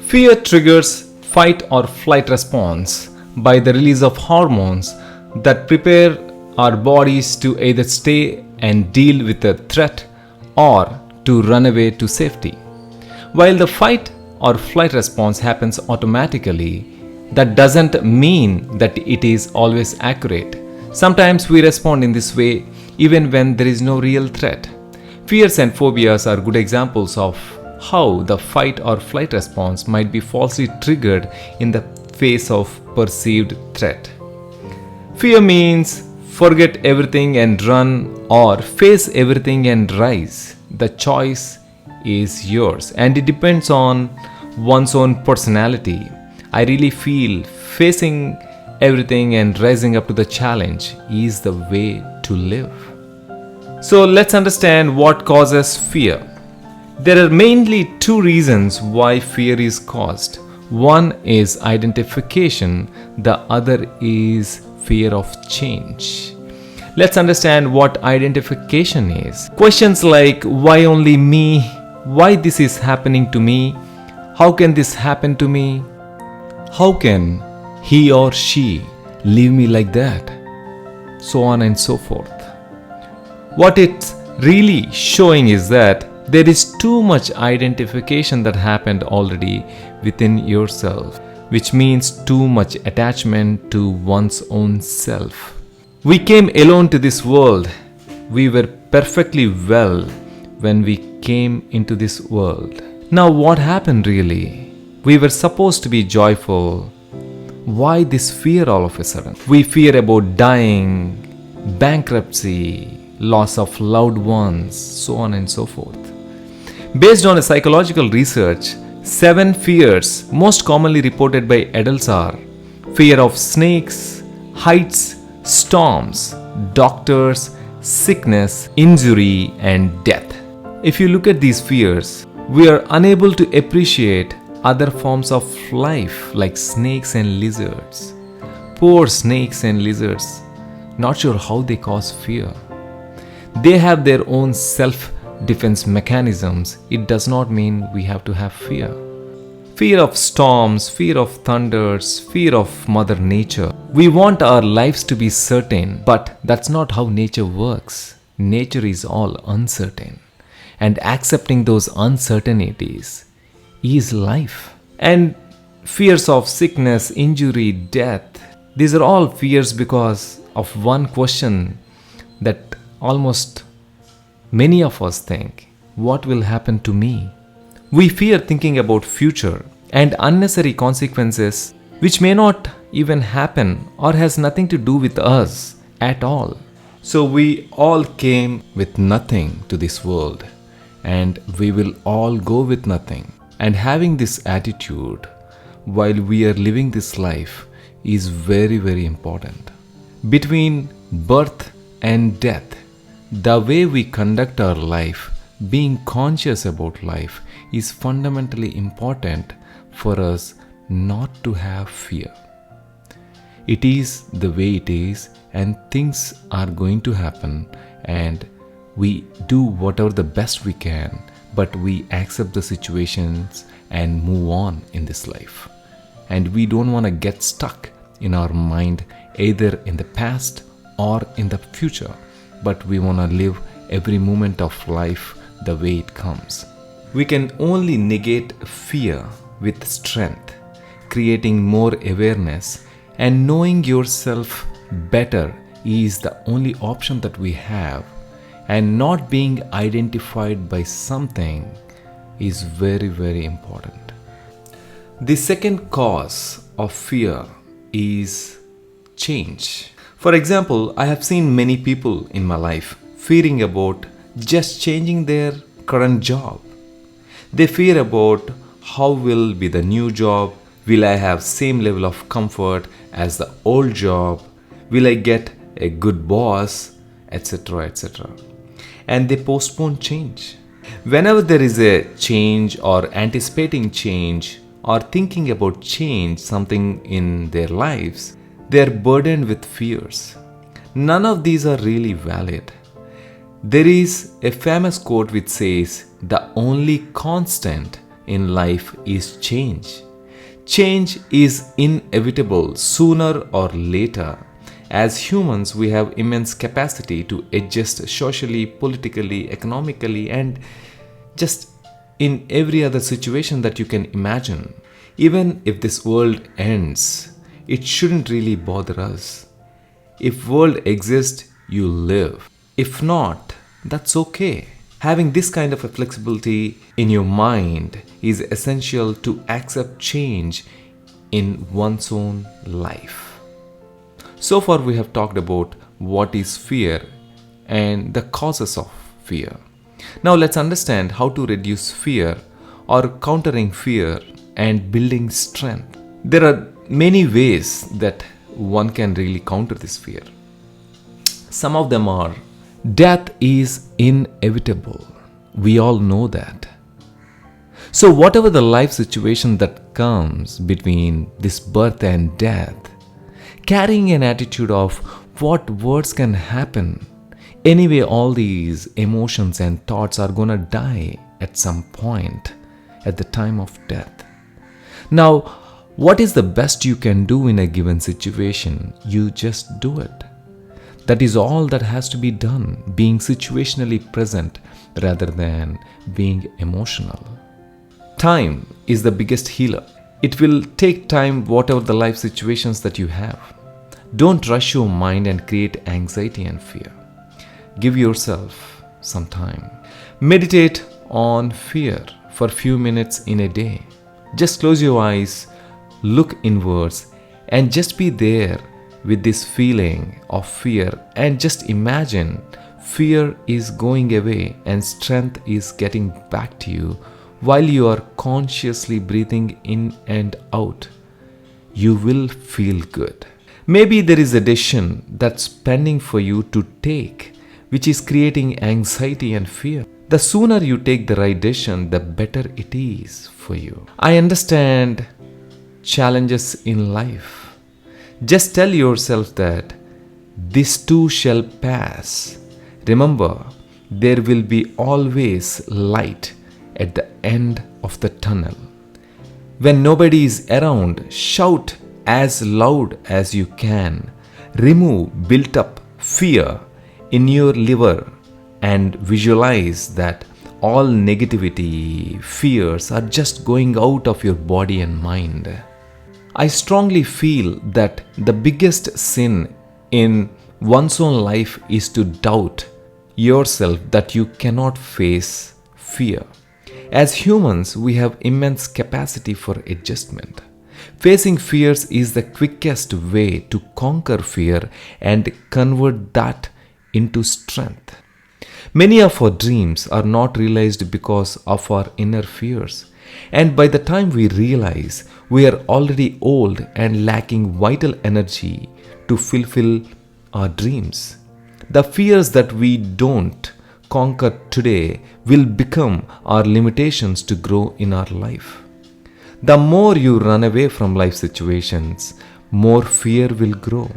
Fear triggers fight or flight response by the release of hormones that prepare our bodies to either stay and deal with a threat or to run away to safety. While the fight or flight response happens automatically, that doesn't mean that it is always accurate. Sometimes we respond in this way even when there is no real threat. Fears and phobias are good examples of how the fight or flight response might be falsely triggered in the face of perceived threat. Fear means forget everything and run, or face everything and rise. The choice is yours and it depends on one's own personality. I really feel facing everything and rising up to the challenge is the way to live. So let's understand what causes fear. There are mainly two reasons why fear is caused. One is identification, the other is fear of change. Let's understand what identification is. Questions like why only me? Why this is happening to me? How can this happen to me? How can he or she leave me like that? So on and so forth. What it's really showing is that there is too much identification that happened already within yourself, which means too much attachment to one's own self. We came alone to this world. We were perfectly well when we came into this world. Now what happened really? We were supposed to be joyful. Why this fear all of a sudden? We fear about dying, bankruptcy, loss of loved ones, so on and so forth. Based on a psychological research, 7 fears most commonly reported by adults are fear of snakes, heights, storms, doctors, sickness, injury, and death. If you look at these fears, we are unable to appreciate other forms of life like snakes and lizards. Poor snakes and lizards, not sure how they cause fear. They have their own self-defense mechanisms. It does not mean we have to have fear. Fear of storms, fear of thunders, fear of Mother Nature. We want our lives to be certain, but that's not how nature works. Nature is all uncertain. And accepting those uncertainties is life. And fears of sickness, injury, death, these are all fears because of one question that almost many of us think: what will happen to me? We fear thinking about future and unnecessary consequences which may not even happen or has nothing to do with us at all. So we all came with nothing to this world and we will all go with nothing. And having this attitude while we are living this life is very, very important. Between birth and death, the way we conduct our life, being conscious about life, is fundamentally important for us not to have fear. It is the way it is, and things are going to happen, and we do whatever the best we can, but we accept the situations and move on in this life. And we don't want to get stuck in our mind either in the past or in the future, but we want to live every moment of life the way it comes. We can only negate fear with strength, creating more awareness, and knowing yourself better is the only option that we have, and not being identified by something is very, very important. The second cause of fear is change. For example, I have seen many people in my life fearing about just changing their current job. They fear about how will be the new job, will I have same level of comfort as the old job, will I get a good boss, etc., etc. And they postpone change. Whenever there is a change or anticipating change or thinking about change, something in their lives, they are burdened with fears. None of these are really valid. There is a famous quote which says, "The only constant in life is change. Change is inevitable sooner or later. As humans, we have immense capacity to adjust socially, politically, economically, and just in every other situation that you can imagine. Even if this world ends, it shouldn't really bother us. If world exists, you live. If not, that's okay. Having this kind of a flexibility in your mind is essential to accept change in one's own life. So far we have talked about what is fear and the causes of fear. Now let's understand how to reduce fear or countering fear and building strength. There are many ways that one can really counter this fear. Some of them are: death is inevitable. We all know that. So whatever the life situation that comes between this birth and death, carrying an attitude of what words can happen. Anyway, all these emotions and thoughts are gonna die at some point at the time of death. Now, what is the best you can do in a given situation? You just do it. That is all that has to be done, being situationally present rather than being emotional. Time is the biggest healer. It will take time, whatever the life situations that you have. Don't rush your mind and create anxiety and fear. Give yourself some time. Meditate on fear for a few minutes in a day. Just close your eyes, look inwards, and just be there with this feeling of fear, and just imagine fear is going away and strength is getting back to you while you are consciously breathing in and out. You will feel good. Maybe there is a decision that's pending for you to take, which is creating anxiety and fear. The sooner you take the right decision, the better it is for you. I understand challenges in life. Just tell yourself that this too shall pass. Remember, there will be always light at the end of the tunnel. When nobody is around, shout as loud as you can. Remove built up fear in your liver and visualize that all negativity, fears are just going out of your body and mind. I strongly feel that the biggest sin in one's own life is to doubt yourself that you cannot face fear. As humans, we have immense capacity for adjustment. Facing fears is the quickest way to conquer fear and convert that into strength. Many of our dreams are not realized because of our inner fears. And by the time we realize, we are already old and lacking vital energy to fulfill our dreams. The fears that we don't conquer today will become our limitations to grow in our life. The more you run away from life situations, more fear will grow.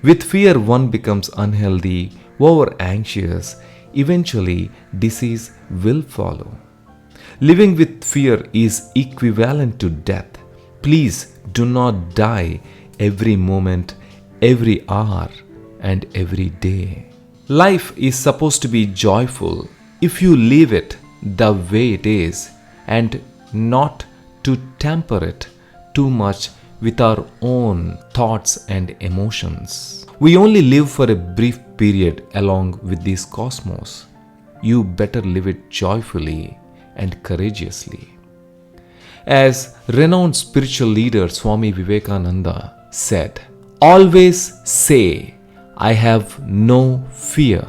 With fear, one becomes unhealthy, over anxious. Eventually, disease will follow. Living with fear is equivalent to death. Please do not die every moment, every hour, and every day. Life is supposed to be joyful if you live it the way it is and not to tamper it too much with our own thoughts and emotions. We only live for a brief period along with this cosmos. You better live it joyfully and courageously. As renowned spiritual leader Swami Vivekananda said, always say, I have no fear.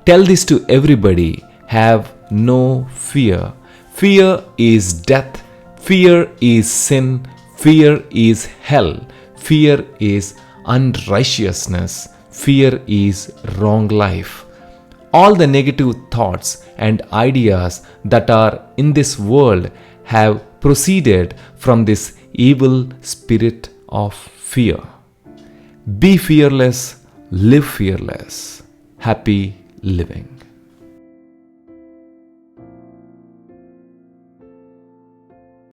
Tell this to everybody, have no fear. Fear is death. Fear is sin. Fear is hell. Fear is unrighteousness. Fear is wrong life. All the negative thoughts and ideas that are in this world have proceeded from this evil spirit of fear. Be fearless, live fearless. Happy living.